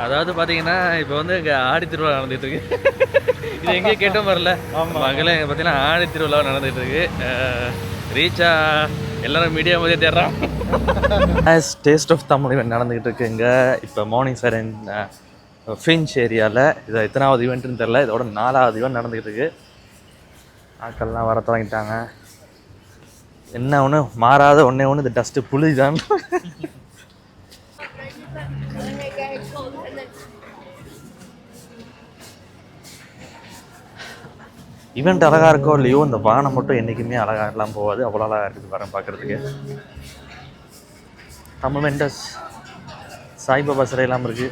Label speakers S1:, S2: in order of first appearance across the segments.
S1: அதாவது பார்த்தீங்கன்னா இப்போ வந்து இங்கே ஆடி திருவிழா நடந்துட்டு இருக்கு. இது எங்கேயே கேட்டோம் வரல. மகளே பார்த்தீங்கன்னா ஆடி திருவிழா நடந்துட்டு இருக்கு. ரீச்சா எல்லாரும் மீடியா மாதிரியே தேடுறான். டேஸ்ட் ஆஃப் தமிழ் இவெண்ட் நடந்துகிட்டு இருக்கு இங்கே. இப்போ மார்னிங் சார் ஃபின்ச் ஏரியாவில் இது எத்தனாவது ஈவெண்ட்டுன்னு தெரில. இதோட 4வது ஈவெண்ட் நடந்துகிட்டு இருக்கு. ஆட்கள்லாம் வர தொடங்கிட்டாங்க. என்ன ஒன்று மாறாத ஒன்றே ஒன்று இந்த டஸ்ட்டு புளி தான். ஈவெண்ட் அழகாக இருக்கோ இல்லையோ இந்த வானம் மட்டும் என்றைக்குமே அழகாக எல்லாம் போகாது. அவ்வளோ அழகாக இருக்குது வரேன் பார்க்குறதுக்கு. தமிழ் மெண்டஸ் சாய்பாபா சிலை எல்லாம் இருக்குது.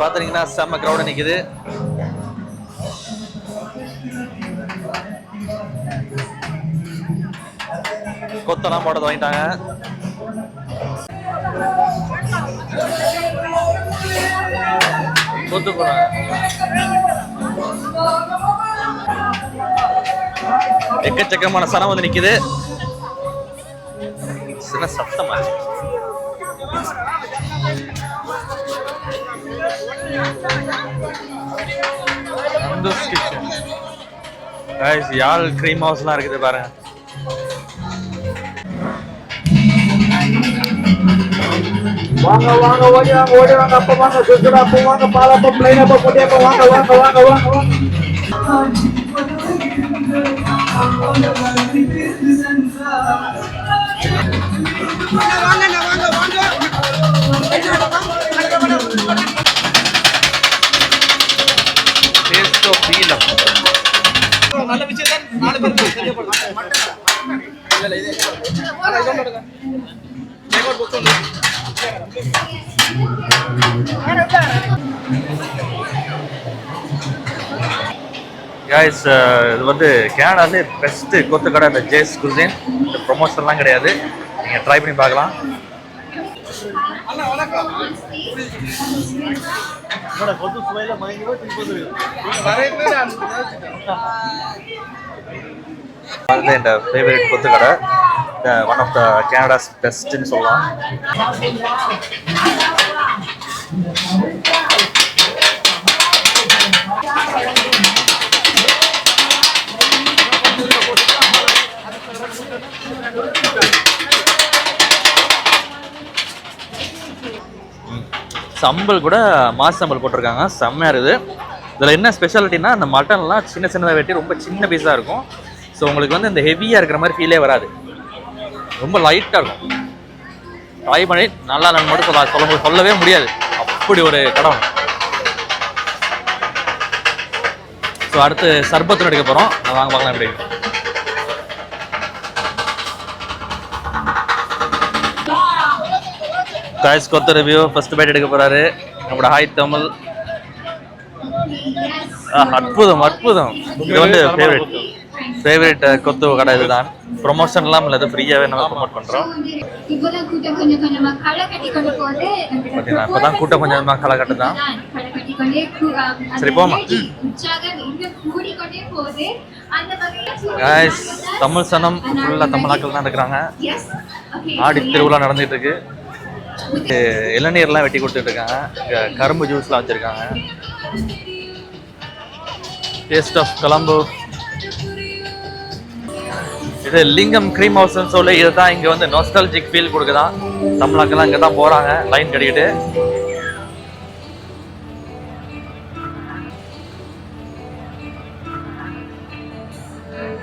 S1: பார்த்தீங்கன்னா செம்ம கிரௌட் நிற்குது. கொத்தெல்லாம் போட வாங்கிட்டாங்க. கொத்து போறாங்க. எக்கச்சக்கமான சனம் வந்து நிக்குது. சின்ன சத்தமா யாழ் கிரீம் ஹவுஸ்லாம் இருக்குது பாருங்க. வாங்க வாங்க ஓடி வாங்க ஓடி வாங்க. அப்ப வாங்க சுசுடா அப்ப வாங்க பாலப்ப பிளைன் அப்ப போட்டி அப்ப வாங்க வாங்க வாங்க வாங்க வாங்க. டேஸ்ட் ஆஃப் பீலம் நல்ல விஷயம் தான். 4 பேருக்கு தெரியப்படுது. இல்ல இது இதோ போடுங்க. ரெக்கார்ட் போட்டு கைஸ், இது வந்து கனடாலே பெஸ்ட் கொத்து கடை இந்த ஜேஸ் குசின். இந்த ப்ரொமோஷன்லாம் கிடையாது, நீங்கள் ட்ரை பண்ணி பார்க்கலாம். என் ஃபேவரட் கொத்து கடை, ஒன் ஆஃப் த கனடாஸ் பெஸ்ட்னு சொல்லலாம். சம்பல் கூட மாஸ் சம்பல் போட்டிருக்காங்க, செம்மையாக இருக்குது. இதில் என்ன ஸ்பெஷாலிட்டினா, அந்த மட்டன்லாம் சின்ன சின்னதாக வெட்டி ரொம்ப சின்ன பீஸாக இருக்கும். ஸோ உங்களுக்கு வந்து இந்த ஹெவியாக இருக்கிற மாதிரி ஃபீலே வராது, ரொம்ப லைட்டாக இருக்கும். ட்ரை பண்ணி நல்லா நான் மட்டும் சொல்லவே முடியாது, அப்படி ஒரு கடை. ஸோ அடுத்து சர்பத்து எடுக்க போகிறோம், வாங்க பார்க்கலாம் எப்படி. காய்ஸ் கொத்து ரிவ்யூ ஃபர்ஸ்ட் பைட் எடுக்க போறாரு நம்மளோட ஹாய் தமிழ். அற்புதம் அற்புதம். இது வந்து ஃபேவரட் கொத்து கடை இதுதான். ப்ரொமோஷன்லாம் இல்லை, இது ஃப்ரீயாகவே நம்ம ப்ரொமோட் பண்ணுறோம். இப்போதான் கூட்டம் கொஞ்சமாக களை கட்டு தான். சரி போமா காய்ஸ், தமிழ் சனம் ஃபுல்லாக தமிழாக்கள் தான் இருக்கிறாங்க. ஆடி திருவிழா நடந்துகிட்டு இருக்கு. இளநீர்லாம் வெட்டி கொடுத்துட்டு இருக்காங்க, கரும்பு ஜூஸ்லாம் வச்சிருக்காங்க. Taste of Colombo. இது லிங்கம் கிரீம் ஹவுஸ்ன்னு சொல்லி இதுதான் இங்கே வந்து நாஸ்டால்ஜிக் ஃபீல் கொடுக்குதான். தமிழாக்கெல்லாம் இங்கே தான் போகிறாங்க லைன் கட்டிக்கிட்டு.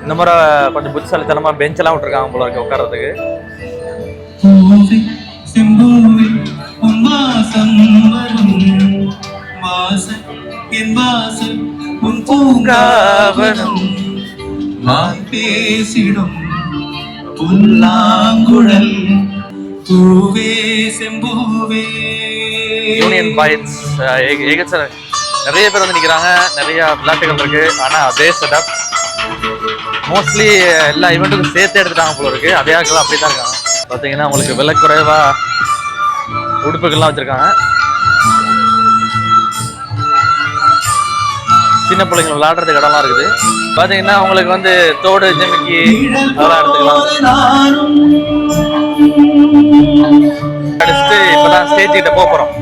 S1: இந்த மாதிரி கொஞ்சம் புத்திசாலித்தனமாக பெஞ்செல்லாம் விட்டுருக்காங்க போல இருக்கு உட்கார்றதுக்கு.
S2: புல்லாங்குழல் பூவே செம்பூவே.
S1: யூனியன் பாயிண்ட்ஸ் நிறைய பேர் வந்து நிற்கிறாங்க, நிறைய விளையாட்டுகள் இருக்கு. ஆனால் அதே செட்டப் மோஸ்ட்லி எல்லா ஈவெண்ட்டுக்கும் சேர்த்து எடுத்துட்டாங்க போல இருக்கு. அதே ஆட்கள் அப்படி தான் இருக்காங்க. பார்த்தீங்கன்னா உங்களுக்கு விலை குறைவா உடுப்புகள்லாம் வச்சிருக்காங்க. சின்ன பிள்ளைங்க விளையாடுறதுக்கு இடம்லாம் இருக்குது. பார்த்தீங்கன்னா உங்களுக்கு வந்து தோடு ஜிமிக்கி அதெல்லாம் எடுத்துக்கலாம். அடுத்து இப்பதான் ஸ்டேஜ் கிட்ட போறோம்.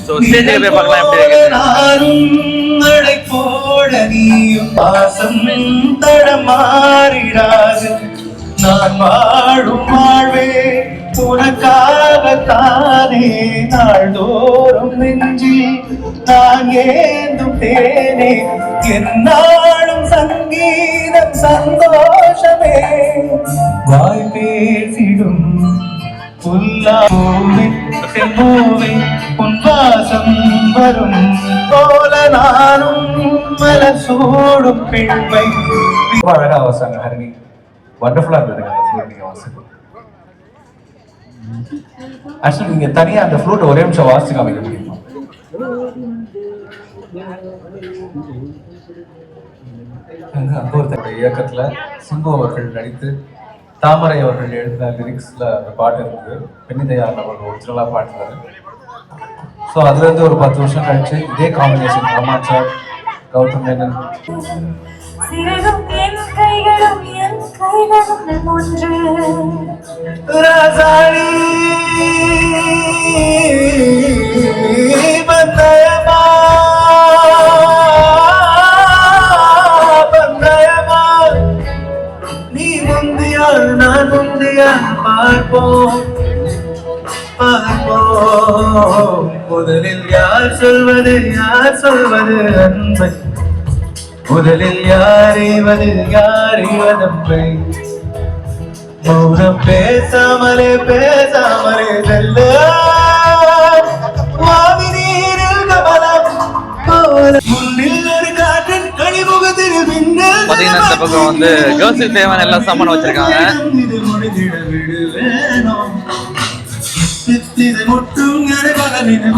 S1: ஸோ ஸ்டேஜ் கிட்ட போய் பார்க்கலாம் எப்படி இருக்கு.
S2: நான் வாழும் வாழ்வே உனக்காகத்தானே, நாள்தோறும் நெஞ்சில் நான் ஏந்தும் தேனே, என்னாலும் சங்கீதம் சந்தோஷமே, வாய் பேசிடும் புல்லாவே செம்பூவே உன் வாசம் வரும் போல நானும் மலர் சூடும் பெண்மை. அழகா வாசாங்க ஹரிணி, வண்டர்ஃபுல்லா இருந்ததுங்க அந்த ஃப்ளூட் நீங்க வாசிக்கும். ஆக்சுவலி நீங்க தனியா அந்த ஃப்ளூட் ஒரே நிமிஷம் வாசிச்சு காமிக்க முடியுமா? அங்கோருத்தோட இயக்கத்துல சிம்பு அவர்கள் நடித்து தாமரை அவர்கள் எழுதின லிரிக்ஸ்ல அந்த பாட்டு இருக்குது. பெண்ணிதையார் அவர்கள் ஒரிஜினலா பாடுறாரு. ஸோ அதுல இருந்து ஒரு 10 வருஷம் கழிச்சு இதே காம்பினேஷன் ரமாச்சார், கௌதம் மேனன், ராசாணி பந்தயமா பந்தயமா, நீ முந்தியா நான் முந்தியா பார்ப்போம் பார்ப்போம், முதலில் யார் சொல்வது அன்பை, முதலில் யாரிவதம்பை, மௌனம் பேசாமலே செல்ல மாவி நீரில் கமலம் போல முன்னில் ஒரு காற்றின் கழிமுகத்தில் மின்னல்.
S1: பாத்தீங்கன்னா இந்த பக்கம் வந்து கேர்ள்ஸுக்கு தேவையான எல்லா சாமானும் வச்சிருக்காங்க.
S2: முட்டும்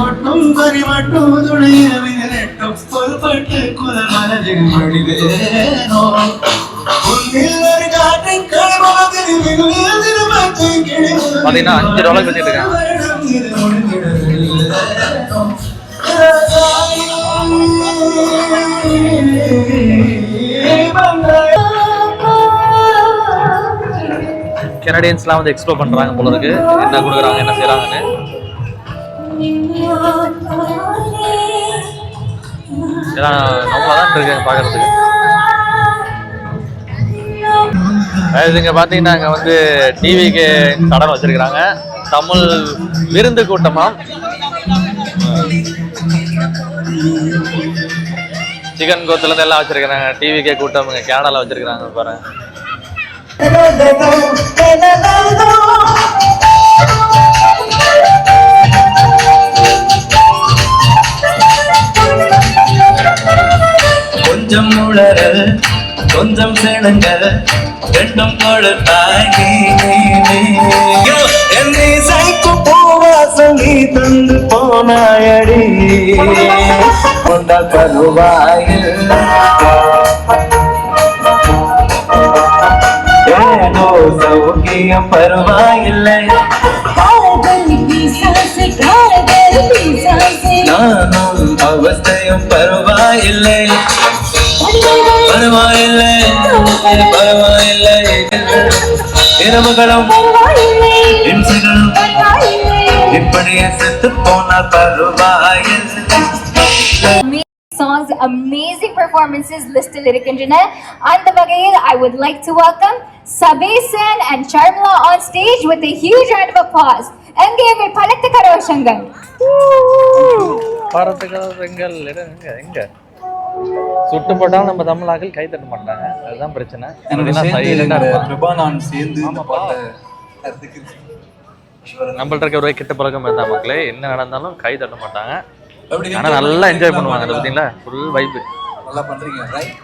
S2: மட்டும் பறி மட்டும் துணையிட்டும் பொறுப்பட்டு குதல் மனதில் மொழிவேனோ,
S1: பாத்தீங்கன்னா 5 டாலர் வச்சுட்டு இருக்காங்க. கனடியன்ஸ்லாம் வந்து எக்ஸ்ப்ளோர் பண்றாங்க போல இருக்கு, என்ன கொடுக்குறாங்க என்ன செய்யறாங்கன்னு. நம்மளா தான் இருக்கு பாக்குறதுக்கு. இங்க பாத்தீங்கன்னா அங்க வந்து டிவிக்கு கடன் வச்சிருக்கிறாங்க. தமிழ் விருந்து கூட்டமா சிக்கன் கோத்துல இருந்து எல்லாம் வச்சிருக்கிறாங்க. டிவிக்கே கூட்டம் இங்க கேனடா வச்சிருக்கிறாங்க பாருங்க.
S2: கொஞ்சம் உளறல் கொஞ்சம் செணுங்க ரெண்டும் கொடுத்தாய் என்னை சைக்கும் பூவாசம் நீ தந்து போனாயடி கொண்ட கருவாயில் ஏதோ சௌக்கியம் பருவாயில்லை, நானும் அவஸ்தையும் பருவாயில்லை பரவாயில்லை பரவாயில்லை, இரவுகளும் இன்சுகளும் இப்படியே செத்து போனால் பரவாயில்லை.
S3: Songs, amazing performances listed lyric engineer. And the bagayil, I would like to welcome Sabesan and Charmila on stage with a huge round of applause. MGM Palatikarosangal.
S1: பாரத்துக்காரங்கள் எங்க சுட்டு போட்டாலும் நம்ம தமிழாக்கள் கை தட்ட மாட்டாங்க, அதுதான் பிரச்சனை. நம்மள்ட்ட இருக்க ஒரு கிட்ட பழக்கம் இருந்தா மக்களே என்ன நடந்தாலும் கை தட்ட மாட்டாங்க, ஆனா நல்லா என்ஜாய் பண்ணுவாங்க. அதை பார்த்தீங்களா, ஃபுல் வைப்பு
S2: நல்லா பண்றீங்க ரைட்.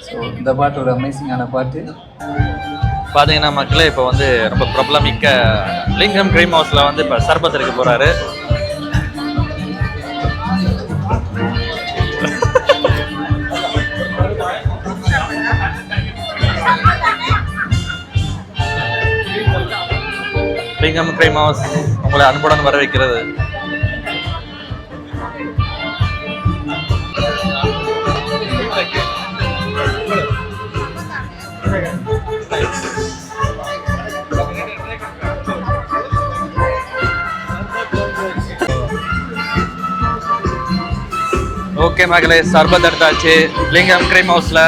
S2: ஸோ இந்த பாட்டு ஒரு அமேசிங்கான பாட்டு.
S1: பார்த்தீங்கன்னா மக்களே இப்போ வந்து ரொம்ப பிரபலமிக்க லிங்கம் க்ரீம் ஹவுஸில் வந்து இப்போ சர்பத் இருக்க போகிறாரு. லிங்கம் க்ரீம் ஹவுஸ் உங்களை அன்புடன் வரவேற்கிறது. ஓகே மகளே, சர்பத் எடுத்தாச்சு லிங்கம் க்ரீம் ஹவுஸில்.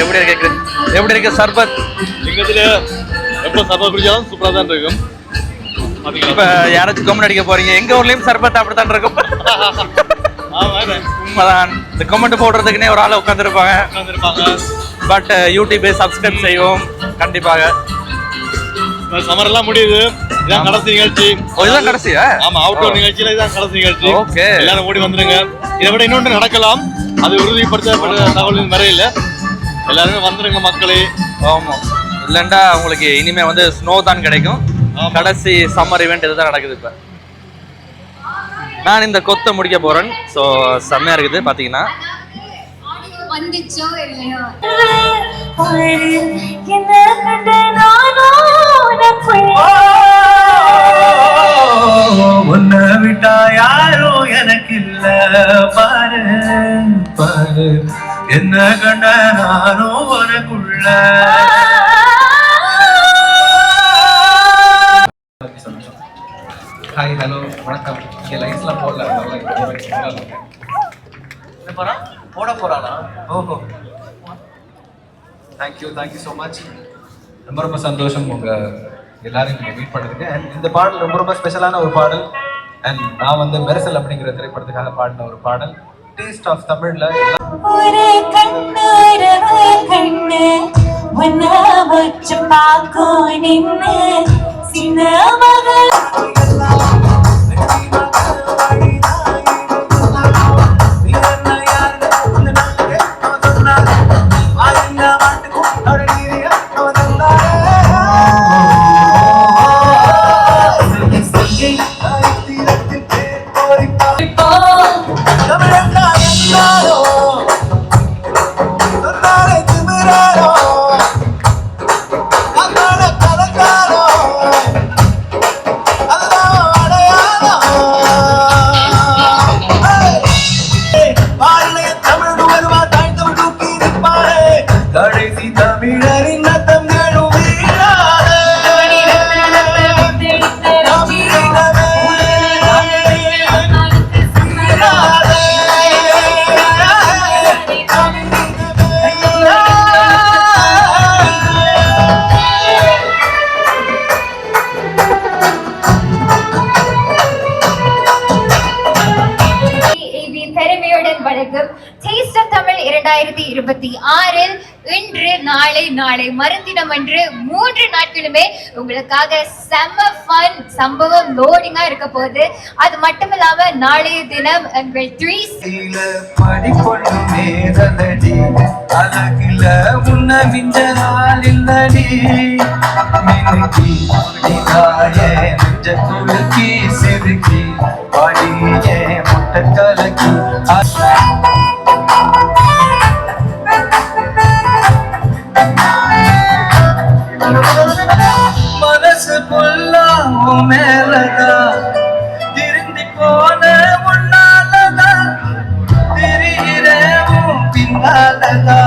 S1: எப்படி இருக்கு சர்பத்?
S4: லிங்கத்தில் எப்போ சர்பத் குடிச்சாலும் சூப்பராக தான் இருக்கும்.
S1: இப்போ யாராச்சும் கமெண்ட் அடிக்க போறீங்க, எங்க ஊர்லயும் சர்பத் அப்படித்தான் இருக்கும். உண்மைதான், இந்த கமெண்ட் போடுறதுக்குன்னே ஒரு ஆள் உட்காந்துருப்பாங்க. பட் யூடியூபை சப்ஸ்கிரைப் செய்வோம் கண்டிப்பாக.
S4: சமரெல்லாம் முடியுது, இதான் கடைசி நிகழ்ச்சி.
S1: இதுதான் கடைசியா?
S4: ஆமா, அவுட்டோர் நிகழ்ச்சியில இதான் கடைசி நிகழ்ச்சி.
S1: ஓகே,
S4: எல்லாரும் ஓடி வந்துருங்க. இதை விட இன்னொன்று நடக்கலாம், அது உறுதிப்படுத்தப்பட்ட தகவலின் வரையில் எல்லாருமே வந்துருங்க மக்களே.
S1: ஆமா, இல்லைண்டா உங்களுக்கு இனிமே வந்து ஸ்னோ தான் கிடைக்கும். கடைசி சம்மர் இவெண்ட் இதுதான் நடக்குது. இப்போ நான் இந்த கொத்தை முடிக்க போறேன். ஸோ செம்மையா இருக்குது பாத்தீங்கன்னா.
S3: வந்துச்சோ இல்லையோ
S2: உன்னை விட்டா யாரோ எனக்கு இல்ல பாரு பாரு, என்ன கண்ட நானோ உனக்குள்ள. ஹாய், ஹலோ, வணக்கம். இங்கே லைட்ஸ்லாம் போடல, போட போறானா? ஓஹோ, தேங்க்யூ ஸோ மச். ரொம்ப சந்தோஷம் உங்க எல்லாரும் நீங்கள் மீட் பண்ணுறதுக்கு. அண்ட் இந்த பாடல் ரொம்ப ஸ்பெஷலான ஒரு பாடல். அண்ட் நான் வந்து மெர்சல் அப்படிங்கிற திரைப்படத்துக்காக பாடின ஒரு பாடல். டேஸ்ட் ஆஃப் தமிழ்ல
S5: ஒரு கண்ணு வச்சு பார்க்கும் நின்று சின்ன மகள்
S3: டேஸ்ட் ஆஃப் தமிழ் 2026 இன்று நாளை மறுதினம் அன்று 3 நாட்களுமே உங்களுக்காக செம்ம ஃபன் சம்பவம் லோடிங்கா இருக்க போகுது. அது மட்டும் இல்லாம நாளைய தினம் உங்கள் 3
S2: படிக்கொள்ளும் நேரடி அழகில உன்ன விஞ்சனால் இல்லடி மினுக்கி நீதாயே நெஞ்ச குலுக்கி சிறுக்கி பாடியே முட்டை கலக்கி மனசு புல்லா மேலதா திருந்தி போன உன்னாலதா திரிகிறேவும் பின்னாலதா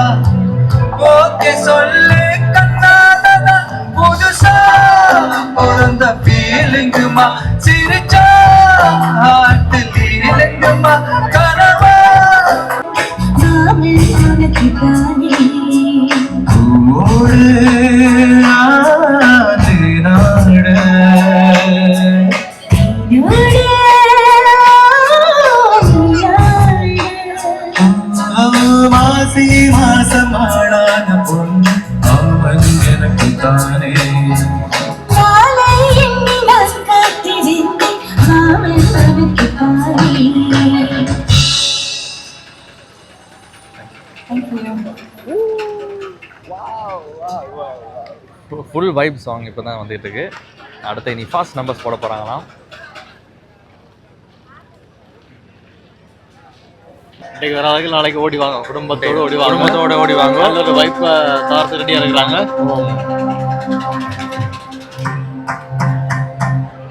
S2: ஓகே சொல்லு கண்ணாலதா புதுசா பிறந்த ஃபீலிங்குமா சிரிச்சா ஹார்ட் லீலிங்குமா கனவா
S5: உனக்கு தானே
S2: மாசி மாசமாளான பொண்ணு அவன் எனக்கு தானே
S5: நாளை எண்ணி நான் காத்திருந்தேன் மாமன் அவனுக்கு தானே. Thank you.
S1: Full vibe song இப்போ தான் வந்துட்டு இருக்கு. அடுத்து இனி ஃபாஸ்ட் நம்பர்ஸ் போட போகிறாங்களாம்.
S4: இன்னைக்கு வர அளவுக்கு நாளைக்கு ஓடி வாங்க, குடும்பத்தோடு ஓடி வாங்க,
S1: குடும்பத்தோட ஓடி வாங்க.
S4: நல்ல ஒரு வைப்பை தாரத்து ரெடியாக இருக்கிறாங்க.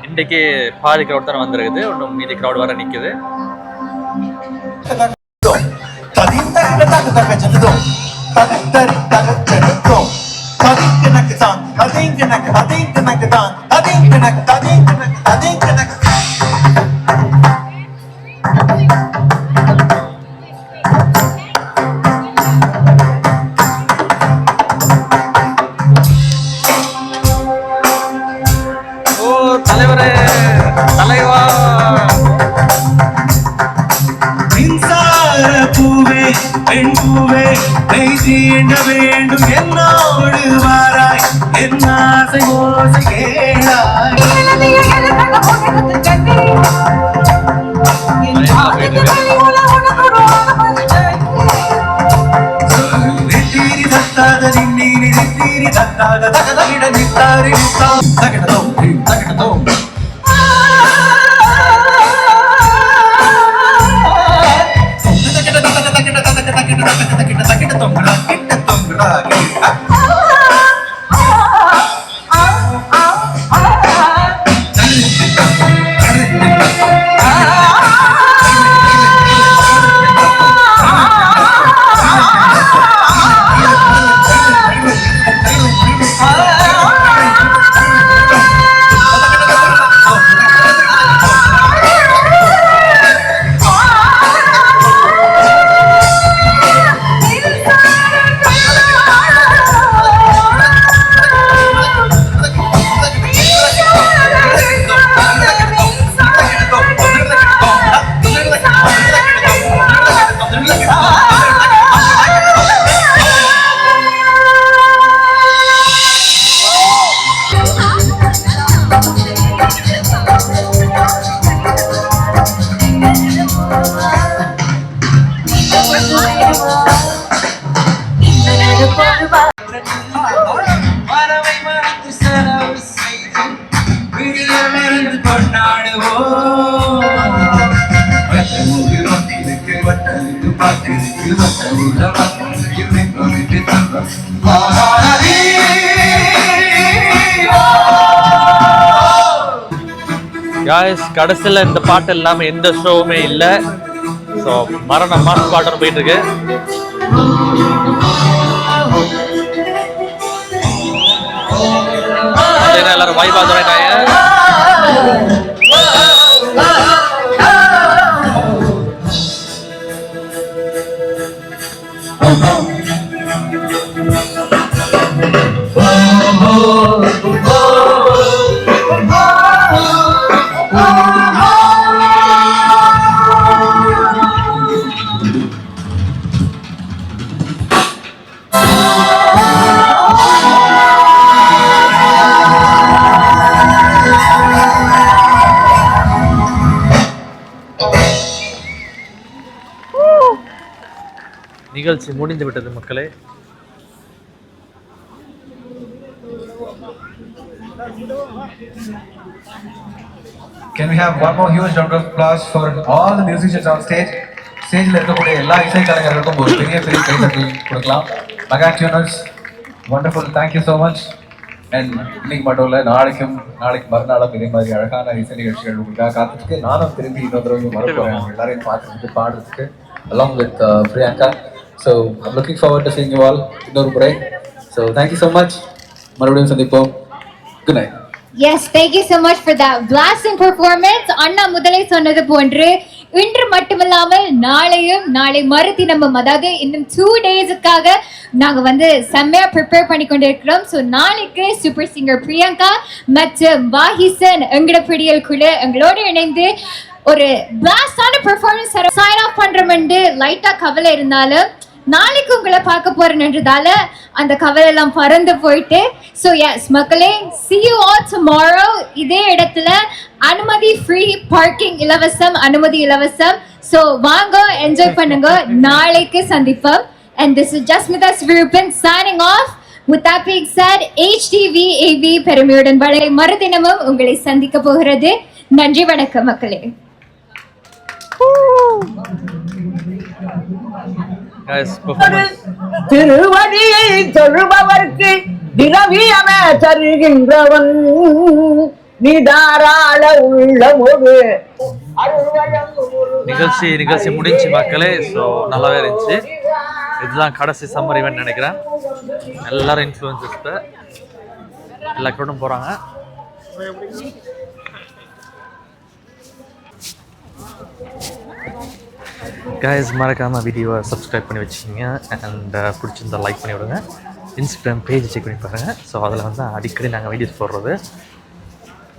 S1: இன்றைக்கு பாதி க்ரௌட் தான் வந்திருக்குது, இன்னும் மீதி க்ரௌட் வர நிற்குது. ஓ தலைவரே, தலைவா,
S6: மின்சார பூவே பெண் பூவே மெய் தீண்ட வேண்டும் என்னோடு வாராய் என் ஆசை ஓசை கேளாய் நித்தீரி தத்தாத நின்னீரி நித்தீரி தத்தாத தகதகிட நித்தாரி நித்தா தகடதோம் தகடதோம் மரவை மறந்து செலவு செய்து விழியிலிருந்து கொண்டாடுவோம். வட்டமுக்கு வட்டிருக்கு வட்டமுக்கு பாட்டிருக்கு வட்டமுள்ள வட்டமுறையில் நின்று தந்தம் மாறாதே.
S1: காய்ஸ், கடைசியில் இந்த பாட்டு இல்லாமல் எந்த ஷோவுமே இல்லை. ஸோ மரண மாஸ் பாட்டு போயிட்டு இருக்கு. எல்லாரும் வைபா சொல்லிட்டாங்க. நிகழ்ச்சி முடிந்து விட்டது மக்களே.
S2: Can we have one more huge round of applause for all the musicians on stage? ஸ்டேஜில் இருக்கக்கூடிய எல்லா இசைக்கலைஞர்களுக்கும் ஒரு பெரிய பெரிய கைதட்டல் கொடுக்கலாம். Mega tuners, wonderful, thank you so much. And இன்னைக்கு மட்டும் இல்லை, நாளைக்கு மறுநாளும் இதே மாதிரி அழகான இசை நிகழ்ச்சிகள் உங்களுக்காக காத்துட்டு நானும் திரும்பி இன்னொரு தடவை வரப்போகிறேன் அவங்க எல்லாரையும் பார்த்துட்டு பாடுறதுக்கு along with Priyanka. So I'm looking forward to seeing you all இன்னொரு முறை. So thank you so much. மறுபடியும் சந்திப்போம். Good night.
S3: Yes, thank you so much for that blasting performance. அண்ணா முதலே சொன்னது போன்று இன்று மட்டுமில்லாமல் நாளை மறுதினமும், அதாவது இன்னும் 2 daysக்காக நாங்க வந்து செம்மையா ப்ரிப்பேர் பண்ணி கொண்டிருக்கிறோம். ஸோ நாளைக்கு சூப்பர் சிங்கர் பிரியங்கா மற்றும் வாஹிசன் எங்கடப்பிடியல் குழு எங்களோடு இணைந்து ஒரு பிளாஸ்டான பெர்ஃபார்மன்ஸ் சைன் ஆஃப் பண்றோம்னு லைட்டா கவலை இருந்தாலும் நாளைக்கு உங்களை பார்க்க போறேன்றதால அந்த கவலை எல்லாம் பறந்து போயிட்டு, ஸோ எஸ் மக்களே, see you all tomorrow. இதே இடத்துல அனுமதி ஃப்ரீ, பார்க்கிங் இலவசம், அனுமதி இலவசம். ஸோ வாங்க, என்ஜாய் பண்ணுங்க. நாளைக்கு சந்திப்போம். And this is Jasmita Svirupan signing off. With that being said, HTV AV பெருமையுடன் வளை மறுதினமும் உங்களை சந்திக்க போகிறது. நன்றி வணக்கம் மக்களே.
S1: Guys, performance.
S7: திருவடியை தொழுபவர்க்கு திரவியம தருகின்றவன் நிதாராள உள்ளமோடு
S1: நிகழ்ச்சி முடிஞ்சு மக்களே. ஸோ நல்லாவே இருந்துச்சு. இதுதான் கடைசி சம்மர் ஈவெண்ட் நினைக்கிறேன். எல்லாரும் இன்ஃப்ளூயன்சஸ் எல்லா கூட்டம் போகிறாங்க. கைஸ் மறக்காமல் வீடியோவை சப்ஸ்கிரைப் பண்ணி வச்சுக்கிங்க அண்ட் பிடிச்சிருந்தா லைக் பண்ணி விடுங்க. இன்ஸ்டாகிராம் பேஜ் செக் பண்ணி பாருங்கள். ஸோ அதில் வந்து அடிக்கடி நாங்கள் வீடியோஸ் போடுறது.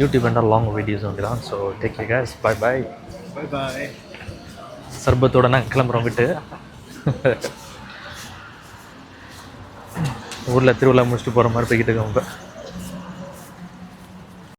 S1: யூடியூப் அண்ட் லாங் வீடியோஸ் வந்து தான். So take care guys. Bye bye. சர்பத்தோட நாங்கள் கிளம்புறோம் விட்டு. ஊரில் திருவிழா முடிச்சுட்டு போகிற மாதிரி போய்கிட்டு இருக்கோம் இப்போ.